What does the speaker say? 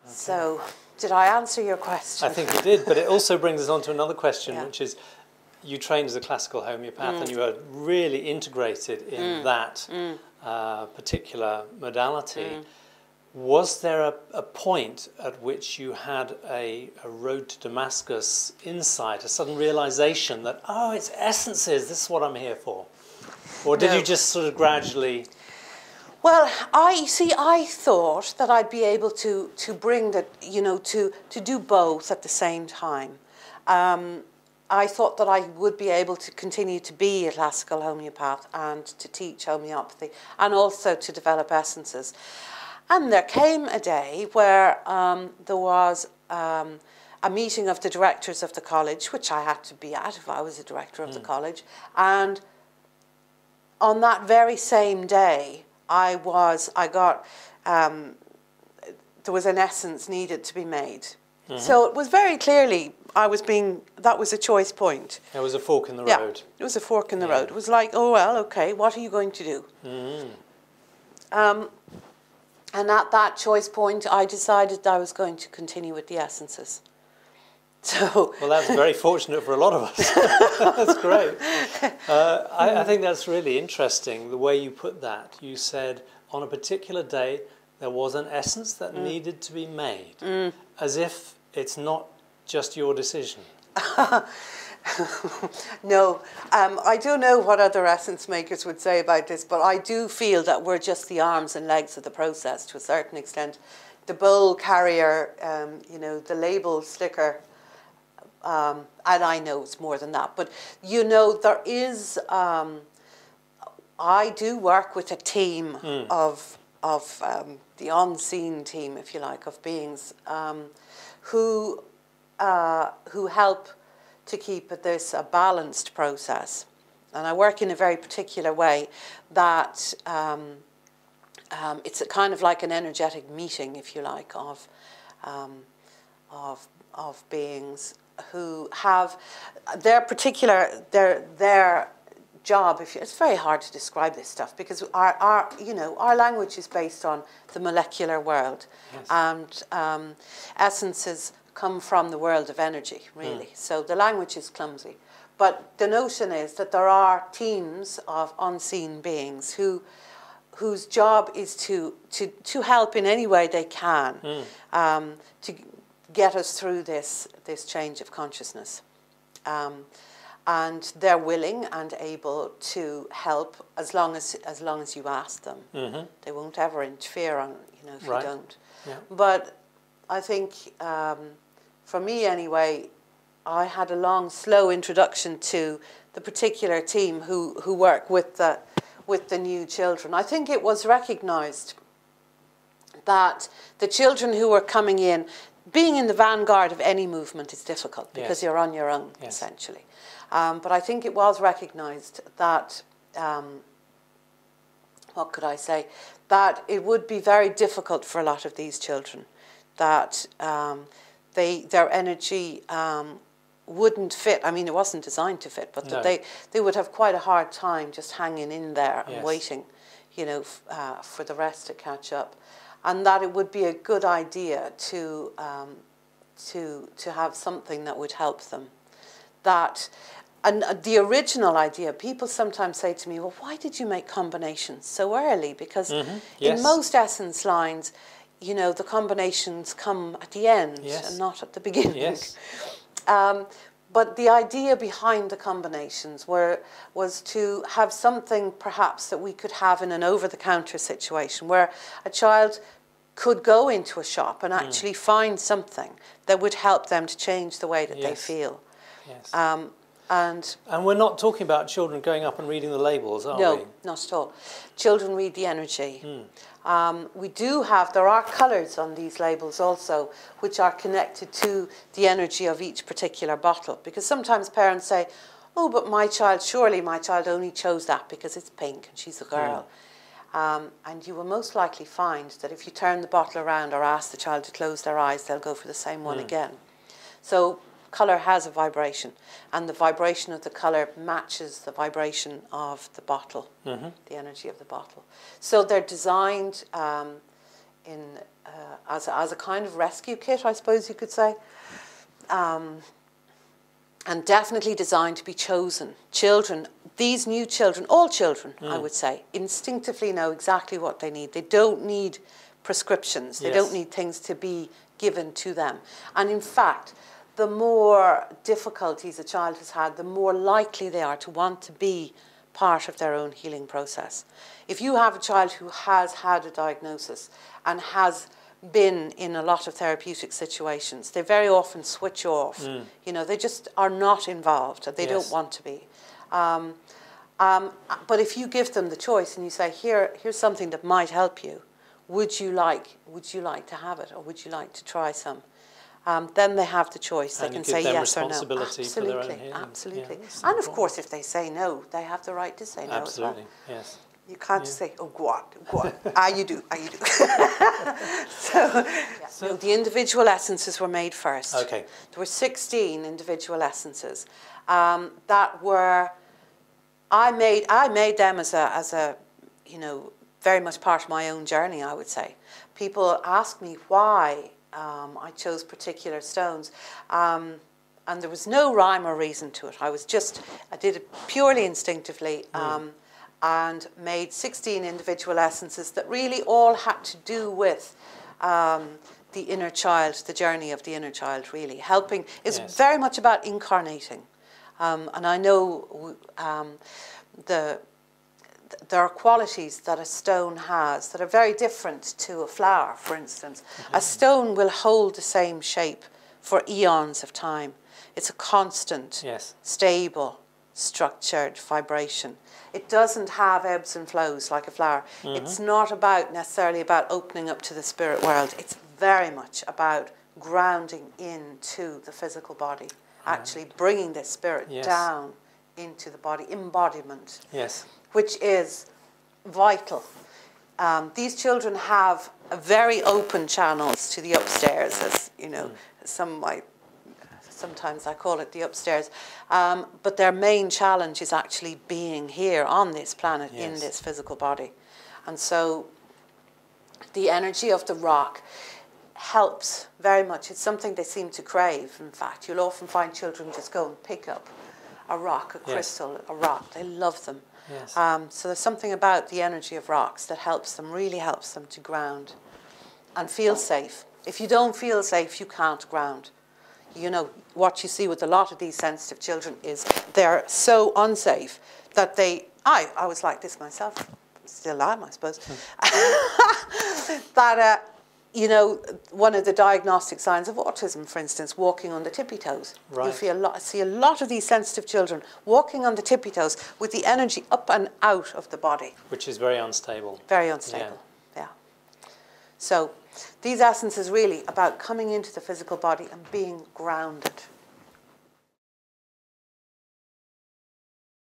So, did I answer your question? I think you did, but it also brings us on to another question, which is, you trained as a classical homeopath and you are really integrated in that particular modality. Was there a point at which you had a road to Damascus insight, a sudden realization that, oh, it's essences, this is what I'm here for? Or did you just sort of gradually... Well, I thought that I'd be able to bring that, you know, to do both at the same time. I thought that I would be able to continue to be a classical homeopath and to teach homeopathy and also to develop essences. And there came a day where there was a meeting of the directors of the college, which I had to be at if I was a director of the college. And on that very same day, there was an essence needed to be made. So it was very clearly, that was a choice point. There was a fork in the road. It was a fork in the road. It was like, oh, well, okay, what are you going to do? And at that choice point, I decided I was going to continue with the essences. So well, that's very fortunate for a lot of us. That's great. I think that's really interesting, the way you put that. You said on a particular day there was an essence that needed to be made, as if it's not just your decision. No, I don't know what other essence makers would say about this, but I do feel that we're just the arms and legs of the process to a certain extent. The bowl carrier, you know, the label sticker, and I know it's more than that, but you know, there is, I do work with a team of the unseen team, if you like, of beings who help to keep this a balanced process. And I work in a very particular way that it's a kind of like an energetic meeting, if you like, of beings who have their particular, their job. It's very hard to describe this stuff because our language is based on the molecular world, and essences come from the world of energy, really. So the language is clumsy. But the notion is that there are teams of unseen beings whose job is to help in any way they can to get us through this change of consciousness. And they're willing and able to help as long as you ask them. They won't ever interfere on, you know, if you don't. But I think for me anyway, I had a long, slow introduction to the particular team who work with the new children. I think it was recognised that the children who were coming in, being in the vanguard of any movement is difficult because you're on your own, essentially. But I think it was recognised that, what could I say, that it would be very difficult for a lot of these children, that their energy wouldn't fit. I mean, it wasn't designed to fit, but that they would have quite a hard time just hanging in there and waiting, you know, for the rest to catch up. And that it would be a good idea to have something that would help them. And the original idea, people sometimes say to me, well, why did you make combinations so early? Because in most essence lines, you know, the combinations come at the end and not at the beginning. But the idea behind the combinations was to have something perhaps that we could have in an over-the-counter situation where a child could go into a shop and actually find something that would help them to change the way that they feel. And we're not talking about children going up and reading the labels, are we? No, not at all. Children read the energy. We do have, there are colours on these labels also, which are connected to the energy of each particular bottle. Because sometimes parents say, oh, but surely my child only chose that because it's pink and she's a girl. And you will most likely find that if you turn the bottle around or ask the child to close their eyes, they'll go for the same one again. So colour has a vibration, and the vibration of the colour matches the vibration of the bottle, the energy of the bottle. So they're designed as a kind of rescue kit, I suppose you could say. And definitely designed to be chosen. Children, these new children, all children, I would say, instinctively know exactly what they need. They don't need prescriptions. They don't need things to be given to them. And in fact, the more difficulties a child has had, the more likely they are to want to be part of their own healing process. If you have a child who has had a diagnosis and has been in a lot of therapeutic situations, they very often switch off. You know, they just are not involved. They don't want to be. But if you give them the choice and you say, here's something that might help you, would you like to have it, or would you like to try some? Then they have the choice. They can say yes or no. Responsibility for their own healing. Absolutely. Yeah, and of course, if they say no, they have the right to say no as well. Absolutely, yes. You can't just say, oh, go on. You do. So the individual essences were made first. Okay. There were 16 individual essences that were, I made them as a, you know, very much part of my own journey, I would say. People ask me why I chose particular stones. And there was no rhyme or reason to it. I did it purely instinctively. And made 16 individual essences that really all had to do with the inner child, the journey of the inner child, really. Helping is very much about incarnating. And I know there are qualities that a stone has that are very different to a flower, for instance. A stone will hold the same shape for eons of time. It's a constant, stable, structured vibration. It doesn't have ebbs and flows like a flower. It's not necessarily about opening up to the spirit world. It's very much about grounding into the physical body, actually bringing the spirit down into the body, embodiment, which is vital. These children have very open channels to the upstairs, as you know, sometimes I call it the upstairs. But their main challenge is actually being here on this planet, in this physical body. And so the energy of the rock helps very much. It's something they seem to crave, in fact. You'll often find children just go and pick up a rock, a crystal, a rock. They love them. So there's something about the energy of rocks that really helps them to ground and feel safe. If you don't feel safe, you can't ground. You know, what you see with a lot of these sensitive children is they're so unsafe that I was like this myself, still am, I suppose, that, you know, one of the diagnostic signs of autism, for instance, walking on the tippy toes. You see a lot of these sensitive children walking on the tippy toes with the energy up and out of the body. Which is very unstable. Very unstable, yeah. So these essences really about coming into the physical body and being grounded.